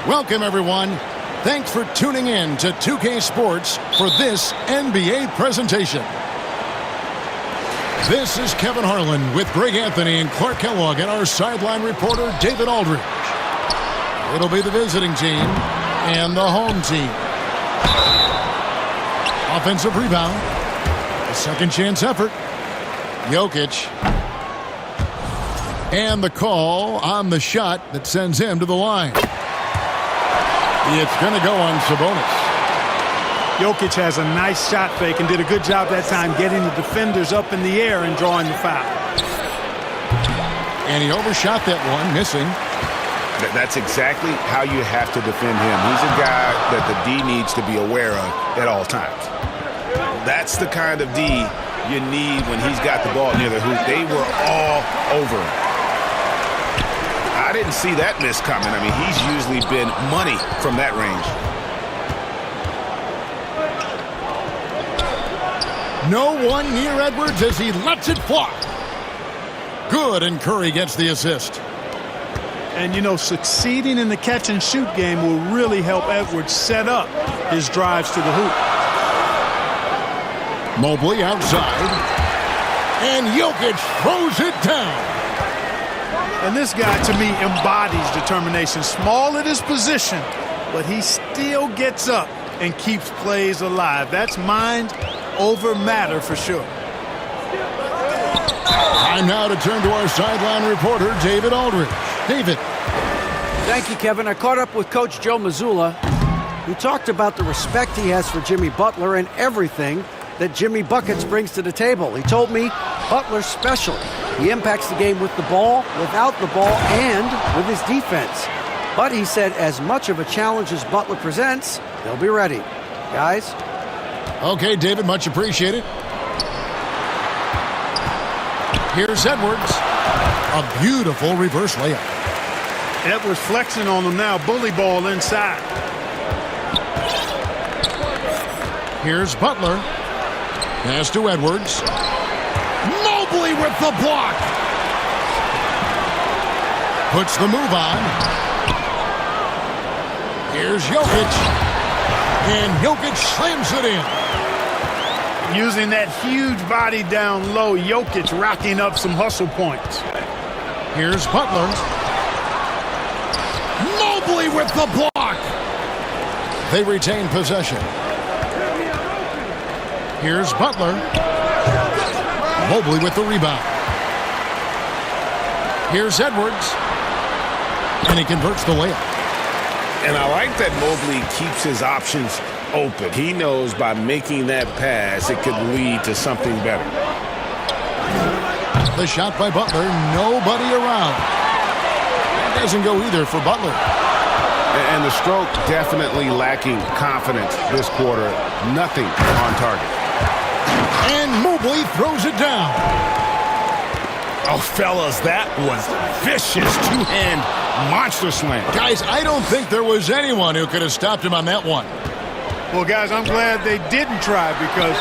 Welcome, everyone. Thanks for tuning in to 2K Sports for this NBA presentation. This is Kevin Harlan with Greg Anthony and Clark Kellogg and our sideline reporter, David Aldridge. It'll be the visiting team and the home team. Offensive rebound. A second chance effort. Jokic. And the call on the shot that sends him to the line. It's going to go on Sabonis. Jokic has a nice shot fake and did a good job that time getting the defenders up in the air and drawing the foul. And he overshot that one, missing. That's exactly how you have to defend him. He's a guy that the D needs to be aware of at all times. That's the kind of D you need when he's got the ball near the hoop. They were all over him. I didn't see that miss coming. I mean, he's usually been money from that range. No one near Edwards as he lets it fly. Good, and Curry gets the assist. And, you know, succeeding in the catch-and-shoot game will really help Edwards set up his drives to the hoop. Mobley outside. And Jokic throws it down. And this guy, to me, embodies determination. Small at his position, but he still gets up and keeps plays alive. That's mind over matter for sure. Time now to turn to our sideline reporter, David Aldridge. David. Thank you, Kevin. I caught up with Coach Joe Mazzulla, who talked about the respect he has for Jimmy Butler and everything that Jimmy Buckets brings to the table. He told me Butler's special. He impacts the game with the ball, without the ball, and with his defense. But he said as much of a challenge as Butler presents, they'll be ready. Guys? Okay, David, much appreciated. Here's Edwards. A beautiful reverse layup. Edwards flexing on them now. Bully ball inside. Here's Butler. Pass to Edwards. Mobley with the block. Puts the move on. Here's Jokic. And Jokic slams it in. Using that huge body down low, Jokic racking up some hustle points. Here's Butler. Mobley with the block. They retain possession. Here's Butler. Mobley with the rebound. Here's Edwards. And he converts the layup. And I like that Mobley keeps his options open. He knows by making that pass, it could lead to something better. The shot by Butler, nobody around. It doesn't go either for Butler. And the stroke definitely lacking confidence this quarter. Nothing on target. And Mobley throws it down. Oh, fellas, that was vicious two-hand monster slam. Guys, I don't think there was anyone who could have stopped him on that one. Well, guys, I'm glad they didn't try because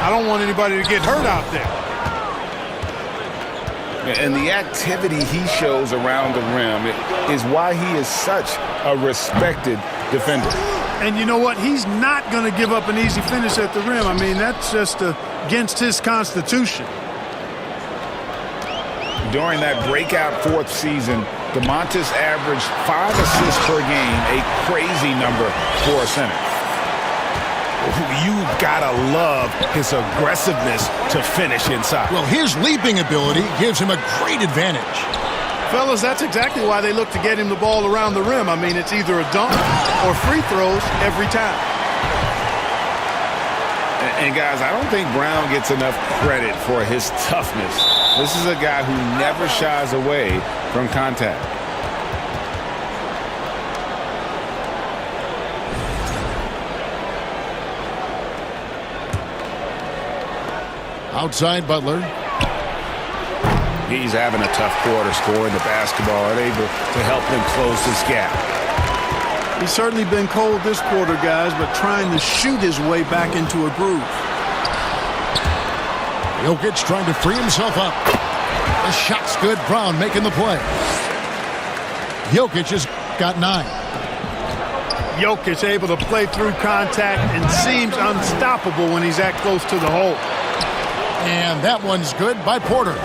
I don't want anybody to get hurt out there. And the activity he shows around the rim is why he is such a respected defender. And you know what? He's not going to give up an easy finish at the rim. I mean, that's just against his constitution. During that breakout fourth season, DeMontis averaged 5 assists per game, a crazy number for a center. You've got to love his aggressiveness to finish inside. Well, his leaping ability gives him a great advantage. Fellas, that's exactly why they look to get him the ball around the rim. I mean, it's either a dunk or free throws every time. And guys, I don't think Brown gets enough credit for his toughness. This is a guy who never shies away from contact. Outside Butler. He's having a tough quarter scoring the basketball and able to help them close this gap. He's certainly been cold this quarter, guys, but trying to shoot his way back into a groove. Jokic trying to free himself up. The shot's good. Brown making the play. Jokic has got 9. Jokic able to play through contact and seems unstoppable when he's that close to the hole. And that one's good by Porter.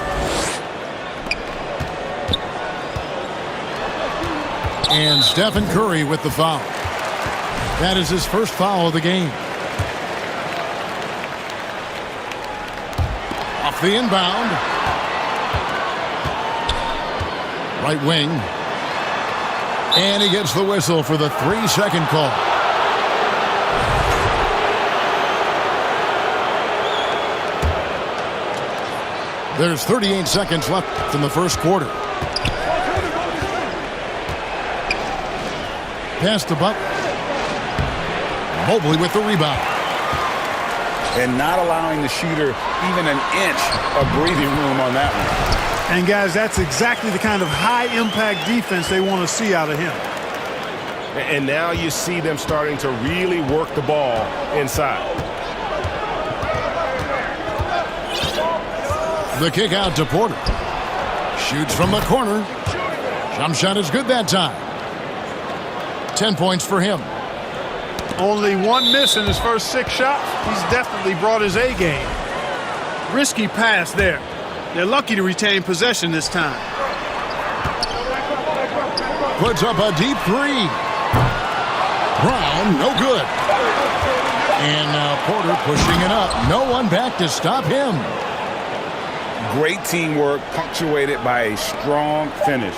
And Stephen Curry with the foul. That is his first foul of the game. Off the inbound. Right wing. And he gets the whistle for the 3-second call. There's 38 seconds left in the first quarter. Pass to Butler. Mobley with the rebound. And not allowing the shooter even an inch of breathing room on that one. And, guys, that's exactly the kind of high-impact defense they want to see out of him. And now you see them starting to really work the ball inside. The kick out to Porter. Shoots from the corner. Jump shot is good that time. 10 points for him. Only one miss in his first 6 shots. He's definitely brought his A game. Risky pass there. They're lucky to retain possession this time. Puts up a deep three. Brown, no good. And now Porter pushing it up. No one back to stop him. Great teamwork punctuated by a strong finish.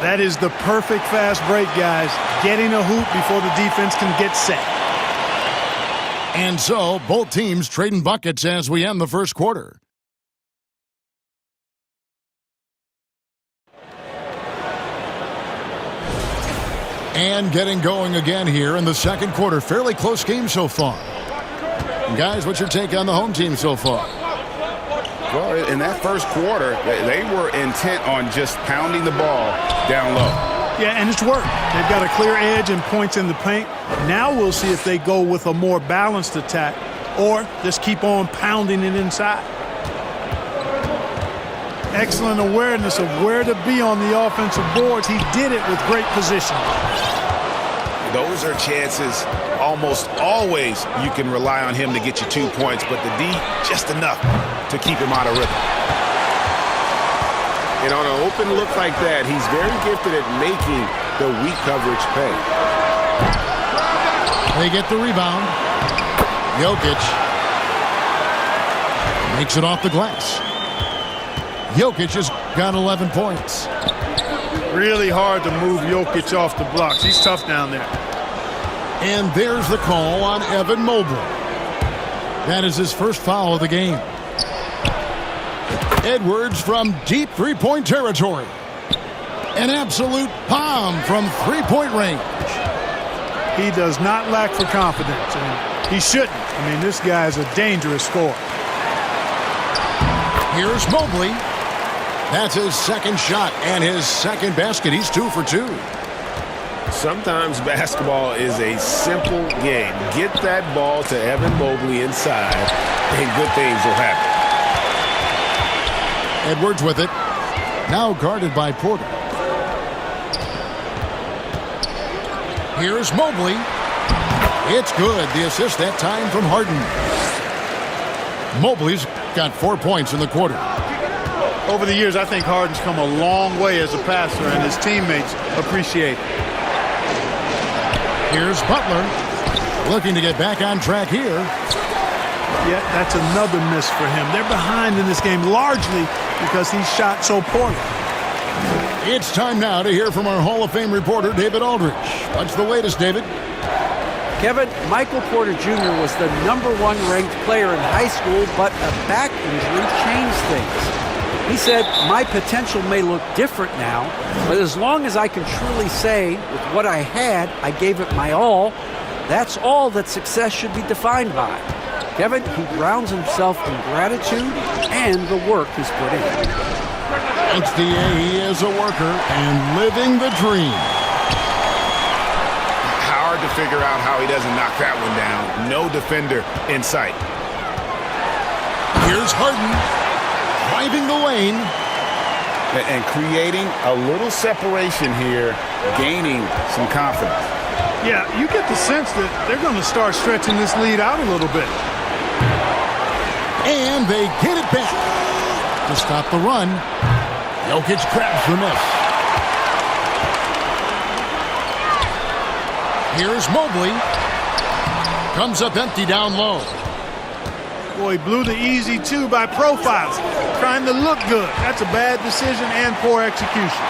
That is the perfect fast break, guys. Getting a hoop before the defense can get set. And so, both teams trading buckets as we end the first quarter. And getting going again here in the second quarter. Fairly close game so far. And guys, what's your take on the home team so far? Well, in that first quarter, they were intent on just pounding the ball down low. Yeah, and it's worked. They've got a clear edge and points in the paint. Now we'll see if they go with a more balanced attack or just keep on pounding it inside. Excellent awareness of where to be on the offensive boards. He did it with great position. Those are chances almost always you can rely on him to get you 2 points, but the D just enough to keep him out of rhythm. And on an open look like that, he's very gifted at making the weak coverage pay. They get the rebound. Jokic makes it off the glass. Jokic has got 11 points. Really hard to move Jokic off the blocks. He's tough down there. And there's the call on Evan Mobley. That is his first foul of the game. Edwards from deep three-point territory. An absolute bomb from three-point range. He does not lack for confidence, and he shouldn't. I mean, this guy is a dangerous scorer. Here's Mobley. That's his second shot and his second basket. He's 2 for 2. Sometimes basketball is a simple game. Get that ball to Evan Mobley inside, and good things will happen. Edwards with it. Now guarded by Porter. Here's Mobley. It's good. The assist that time from Harden. Mobley's got 4 points in the quarter. Over the years, I think Harden's come a long way as a passer, and his teammates appreciate it. Here's Butler. Looking to get back on track here. Yeah, that's another miss for him. They're behind in this game largely because he shot so poorly. It's time now to hear from our Hall of Fame reporter, David Aldridge. What's the latest, David? Kevin, Michael Porter Jr. was the #1 ranked player in high school, but a back injury changed things. He said, my potential may look different now, but as long as I can truly say with what I had, I gave it my all, that's all that success should be defined by. Kevin, he grounds himself in gratitude and the work he's put in. Thanks, D.A. He is a worker and living the dream. Hard to figure out how he doesn't knock that one down. No defender in sight. Here's Harden. Driving the lane. And creating a little separation here, gaining some confidence. Yeah, you get the sense that they're going to start stretching this lead out a little bit. And they get it back. To stop the run, Jokic grabs the miss. Here's Mobley. Comes up empty down low. Boy, he blew the easy two by profiling, trying to look good. That's a bad decision and poor execution.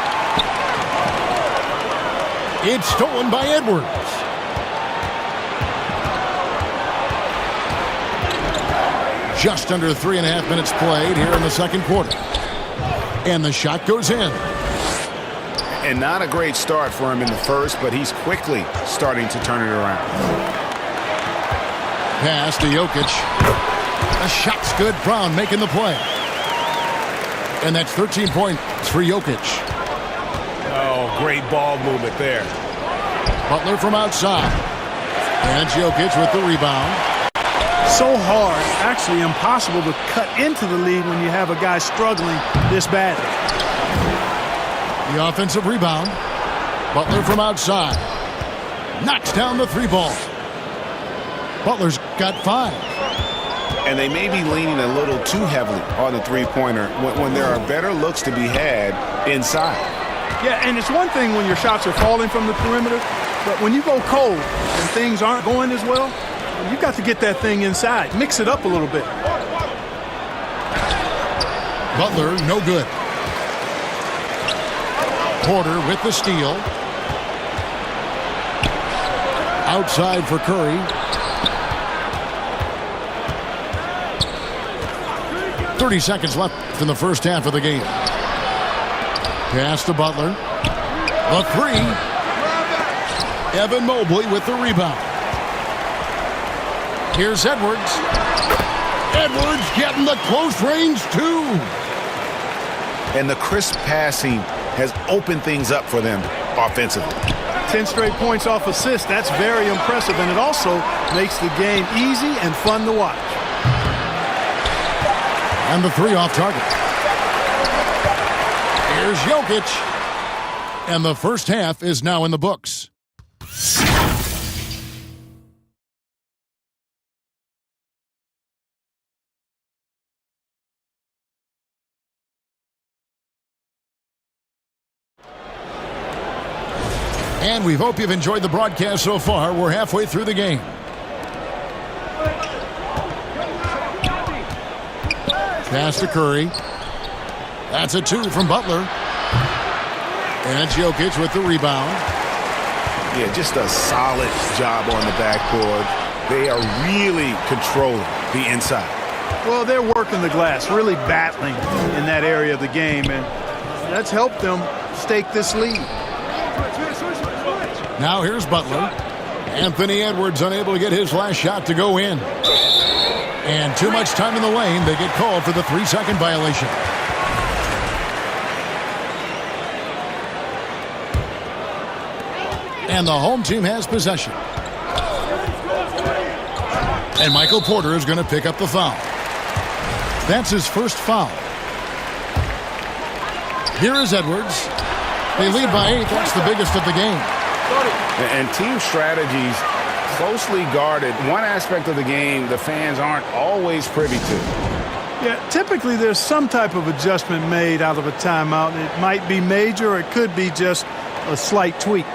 It's stolen by Edwards. Just under 3.5 minutes played here in the second quarter. And the shot goes in. And not a great start for him in the first, but he's quickly starting to turn it around. Pass to Jokic. The shot's good. Brown making the play. And that's 13 points for Jokic. Oh, great ball movement there. Butler from outside. And Jokic with the rebound. So hard, actually impossible to cut into the lead when you have a guy struggling this badly. The offensive rebound. Butler from outside. Knocks down the three ball. Butler's got 5. And they may be leaning a little too heavily on the three-pointer when there are better looks to be had inside. Yeah, and it's one thing when your shots are falling from the perimeter, but when you go cold and things aren't going as well, you've got to get that thing inside. Mix it up a little bit. Butler, no good. Porter with the steal. Outside for Curry. 30 seconds left in the first half of the game. Pass to Butler. The three. Evan Mobley with the rebound. Here's Edwards. Edwards getting the close range two. And the crisp passing has opened things up for them offensively. 10 straight points off assist. That's very impressive, and it also makes the game easy and fun to watch. And the three off target. Here's Jokic. And the first half is now in the books. And we hope you've enjoyed the broadcast so far. We're halfway through the game. Pass to Curry. That's a 2 from Butler. And Jokic with the rebound. Yeah, just a solid job on the backboard. They are really controlling the inside. Well, they're working the glass, really battling in that area of the game, and that's helped them stake this lead. Now here's Butler. Anthony Edwards unable to get his last shot to go in. And too much time in the lane. They get called for the 3-second violation. And the home team has possession. And Michael Porter is going to pick up the foul. That's his first foul. Here is Edwards. They lead by 8. That's the biggest of the game. And team strategies closely guarded. One aspect of the game the fans aren't always privy to. Yeah, typically there's some type of adjustment made out of a timeout. It might be major or it could be just a slight tweak.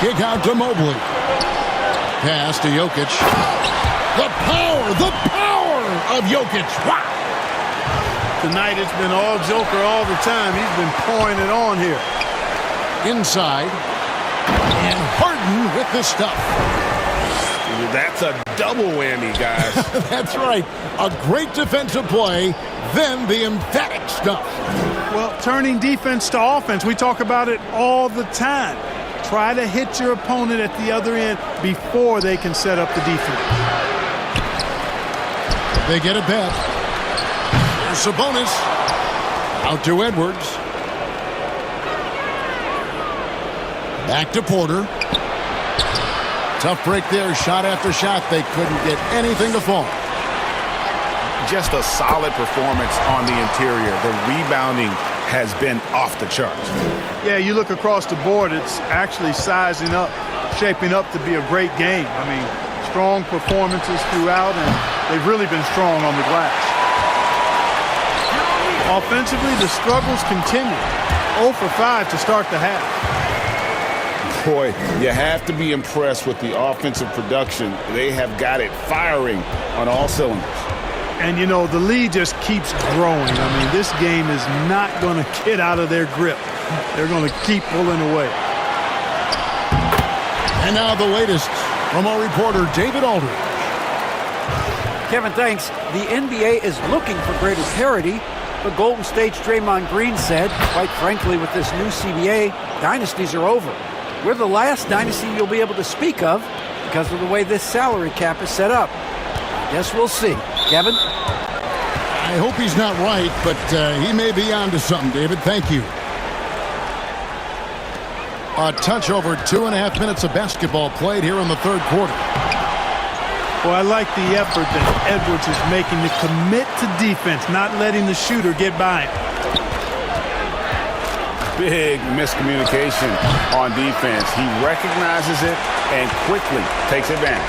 Kick out to Mobley. Pass to Jokic. The power of Jokic. Wow. Tonight it's been all Joker all the time. He's been pouring it on here. Inside. And Harden with the stuff. That's a double whammy, guys. That's right. A great defensive play, then the emphatic stuff. Well, turning defense to offense, we talk about it all the time. Try to hit your opponent at the other end before they can set up the defense. They get it back. Here's Sabonis. Out to Edwards. Back to Porter. Tough break there. Shot after shot. They couldn't get anything to fall. Just a solid performance on the interior. The rebounding has been off the charts. Yeah, you look across the board, it's actually sizing up, shaping up to be a great game. I mean, strong performances throughout, and they've really been strong on the glass. Offensively, the struggles continue. 0 for 5 to start the half. Boy, you have to be impressed with the offensive production. They have got it firing on all cylinders. And, you know, the lead just keeps growing. I mean, this game is not going to get out of their grip. They're going to keep pulling away. And now the latest from our reporter, David Aldridge. Kevin, thanks. The NBA is looking for greater parity, but Golden State's Draymond Green said, quite frankly, with this new CBA, dynasties are over. We're the last dynasty you'll be able to speak of because of the way this salary cap is set up. I guess we'll see. Kevin? I hope he's not right, but he may be onto something, David. Thank you. A touch over 2.5 minutes of basketball played here in the third quarter. Well, I like the effort that Edwards is making to commit to defense, not letting the shooter get by him. Big miscommunication on defense. He recognizes it and quickly takes advantage.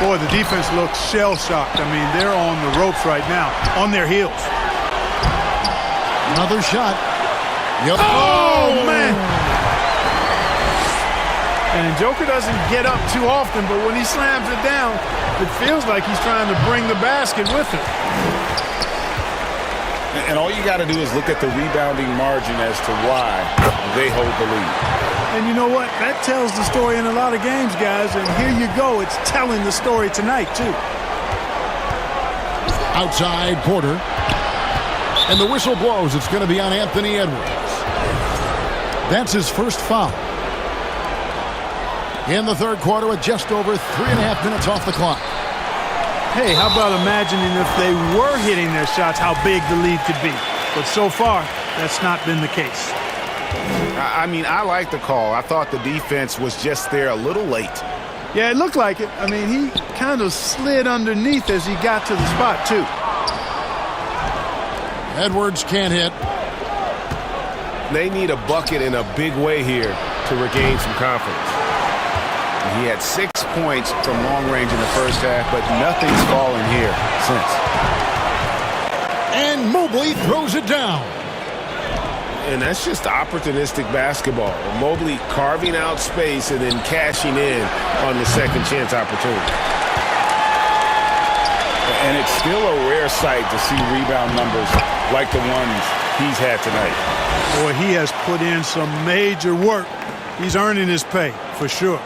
Boy, the defense looks shell-shocked. I mean, they're on the ropes right now, on their heels. Another shot. Oh, man! And Joker doesn't get up too often, but when he slams it down, it feels like he's trying to bring the basket with him. And all you got to do is look at the rebounding margin as to why they hold the lead. And you know what? That tells the story in a lot of games, guys. And here you go. It's telling the story tonight, too. Outside Porter. And the whistle blows. It's going to be on Anthony Edwards. That's his first foul. In the third quarter with just over 3.5 minutes off the clock. Hey, how about imagining if they were hitting their shots, how big the lead could be. But so far, that's not been the case. I mean, I like the call. I thought the defense was just there a little late. Yeah, it looked like it. I mean, he kind of slid underneath as he got to the spot, too. Edwards can't hit. They need a bucket in a big way here to regain some confidence. He had 6 points from long range in the first half, but nothing's fallen here since. And Mobley throws it down. And that's just opportunistic basketball. Mobley carving out space and then cashing in on the second chance opportunity. And it's still a rare sight to see rebound numbers like the ones he's had tonight. Boy, he has put in some major work. He's earning his pay, for sure.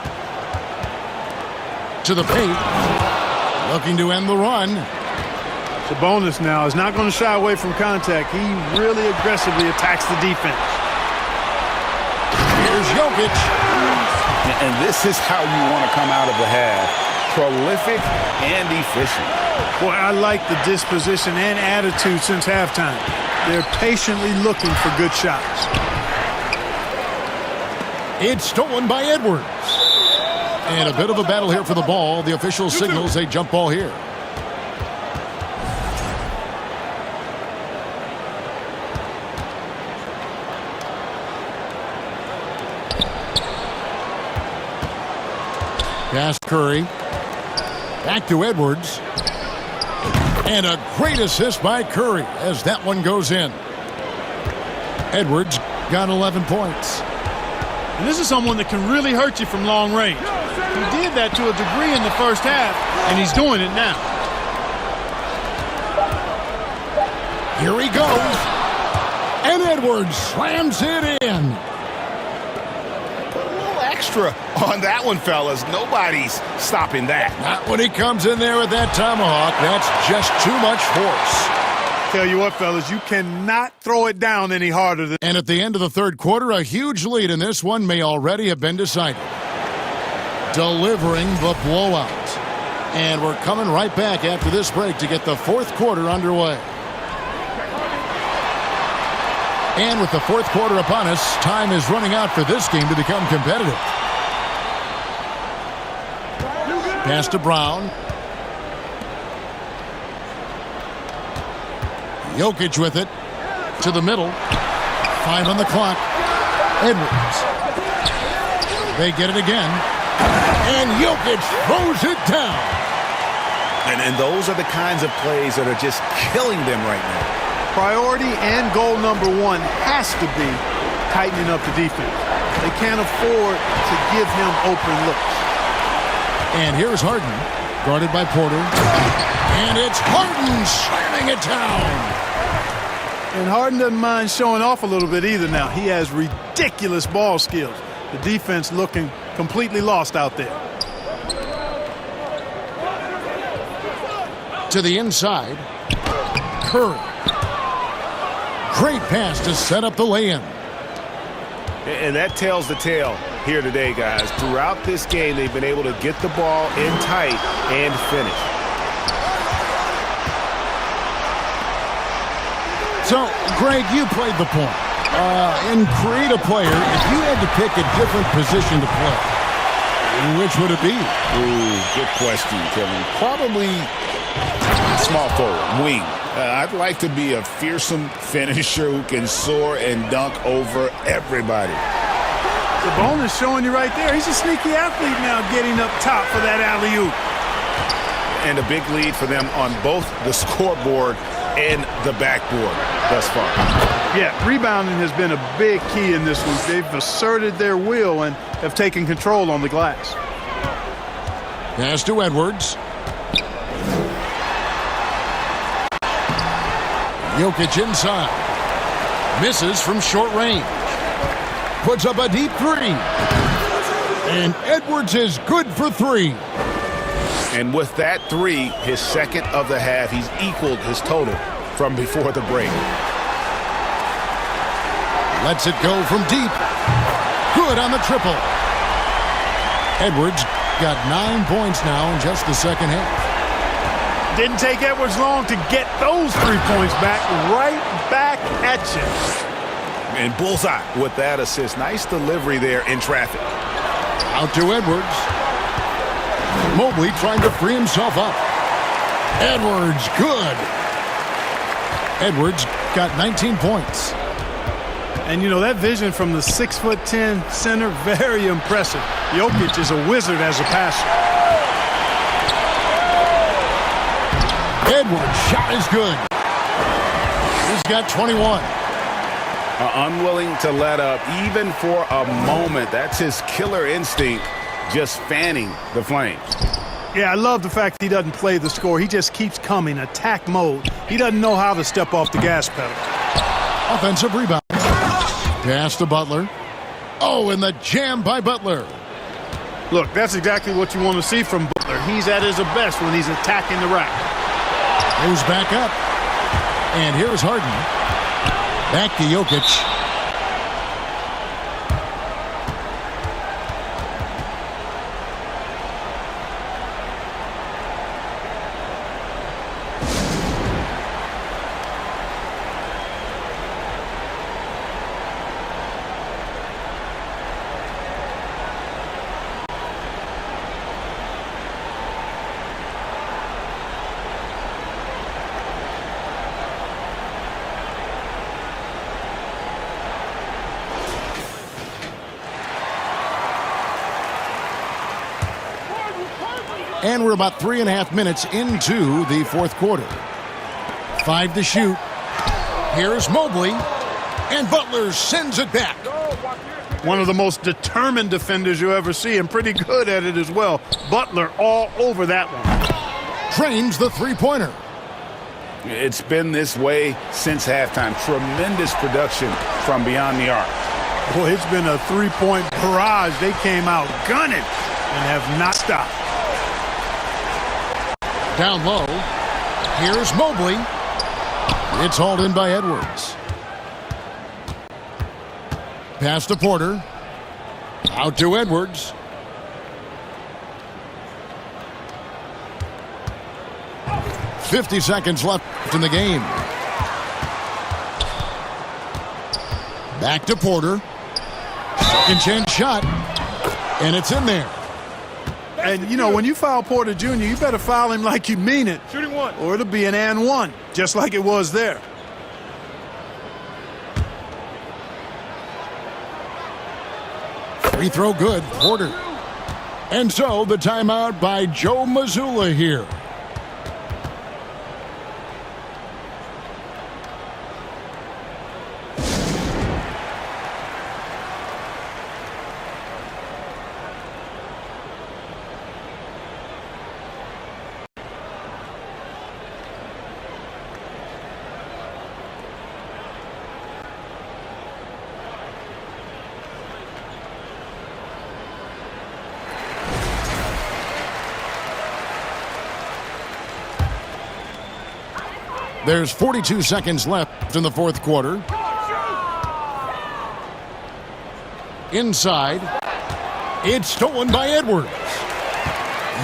To the paint. Looking to end the run. Sabonis now is not going to shy away from contact. He really aggressively attacks the defense. Here's Jokic. And this is how you want to come out of the half. Prolific and efficient. Boy, I like the disposition and attitude since halftime. They're patiently looking for good shots. It's stolen by Edwards. And a bit of a battle here for the ball. The official signals a jump ball here. Pass Curry. Back to Edwards. And a great assist by Curry as that one goes in. Edwards got 11 points. And this is someone that can really hurt you from long range. He did that to a degree in the first half, and he's doing it now. Here he goes. And Edwards slams it in. Extra on that one, fellas. Nobody's stopping that. Not when he comes in there with that tomahawk. That's just too much force. Tell you what, fellas, you cannot throw it down any harder than. And at the end of the third quarter, a huge lead in this one may already have been decided. Delivering the blowout. And we're coming right back after this break to get the fourth quarter underway. And with the fourth quarter upon us, time is running out for this game to become competitive. Pass to Brown. Jokic with it. To the middle. 5 on the clock. Edwards. They get it again. And Jokic throws it down. And those are the kinds of plays that are just killing them right now. Priority and goal number one has to be tightening up the defense. They can't afford to give him open looks. And here's Harden, guarded by Porter. And it's Harden slamming it down. And Harden doesn't mind showing off a little bit either now. He has ridiculous ball skills. The defense looking completely lost out there. To the inside. Curry. Great pass to set up the lay-in. And that tells the tale here today, guys. Throughout this game, they've been able to get the ball in tight and finish. So, Greg, you played the point. In create a player, if you had to pick a different position to play, which would it be? Ooh, good question, Kevin. Probably small forward, wing. I'd like to be a fearsome finisher who can soar and dunk over everybody. Sabonis showing you right there. He's a sneaky athlete now getting up top for that alley-oop. And a big lead for them on both the scoreboard and the backboard thus far. Yeah, rebounding has been a big key in this one. They've asserted their will and have taken control on the glass. Pass to Edwards. Jokic inside. Misses from short range. Puts up a deep three. And Edwards is good for 3. And with that 3, his second of the half, he's equaled his total from before the break. Lets it go from deep. Good on the triple. Edwards got 9 points now in just the second half. Didn't take Edwards long to get those 3 points back, right back at you. And bullseye with that assist. Nice delivery there in traffic. Out to Edwards. Mobley trying to free himself up. Edwards, good. Edwards got 19 points. And, you know, that vision from the 6'10" center, very impressive. Jokic is a wizard as a passer. Edwards' shot is good. He's got 21. Unwilling to let up even for a moment. That's his killer instinct, just fanning the flames. Yeah, I love the fact he doesn't play the score. He just keeps coming, attack mode. He doesn't know how to step off the gas pedal. Offensive rebound. Pass to Butler. Oh, and the jam by Butler. Look, that's exactly what you want to see from Butler. He's at his best when he's attacking the rack. Moves back up. And here's Harden. Back to Jokic. And we're about 3.5 minutes into the fourth quarter. 5 to shoot. Here's Mobley. And Butler sends it back. One of the most determined defenders you ever see, and pretty good at it as well. Butler all over that one. Drains the three-pointer. It's been this way since halftime. Tremendous production from beyond the arc. Boy, it's been a three-point barrage. They came out gunning and have not stopped. Down low. Here's Mobley. It's hauled in by Edwards. Pass to Porter. Out to Edwards. .50 seconds left in the game. Back to Porter. Second chance shot. And it's in there. And, you know, when you foul Porter Jr., you better foul him like you mean it. Shooting one. Or it'll be an and one, just like it was there. Free throw good. Porter. And so the timeout by Joe Mazzulla here. There's 42 seconds left in the fourth quarter. Inside. It's stolen by Edwards.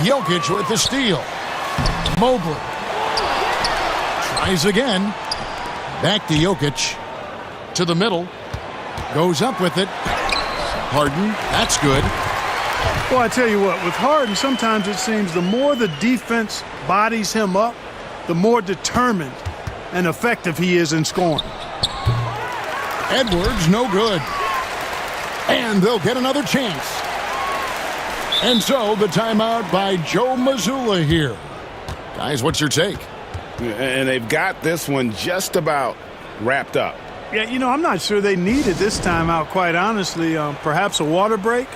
Jokic with the steal. Mobley. Tries again. Back to Jokic. To the middle. Goes up with it. Harden. That's good. Well, I tell you what, with Harden, sometimes it seems the more the defense bodies him up, the more determined and effective he is in scoring. Edwards, no good. And they'll get another chance. And so the timeout by Joe Mazzulla here. Guys, what's your take? And they've got this one just about wrapped up. Yeah, you know, I'm not sure they needed this timeout, quite honestly. Perhaps a water break?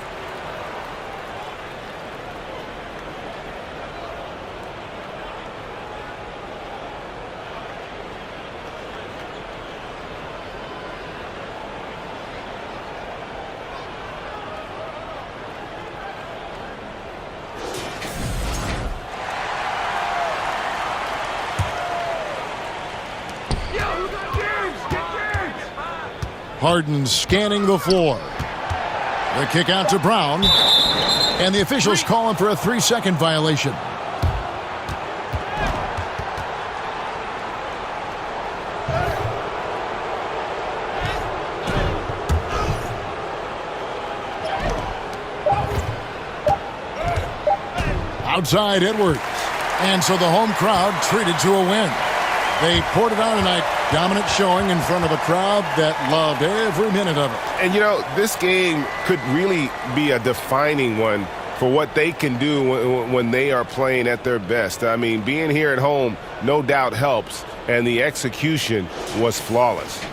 Harden scanning the floor. The kick out to Brown. And the officials calling for a 3-second violation. Outside Edwards. And so the home crowd treated to a win. They poured it on tonight. Dominant showing in front of a crowd that loved every minute of it. And, you know, this game could really be a defining one for what they can do when they are playing at their best. I mean, being here at home no doubt helps, and the execution was flawless.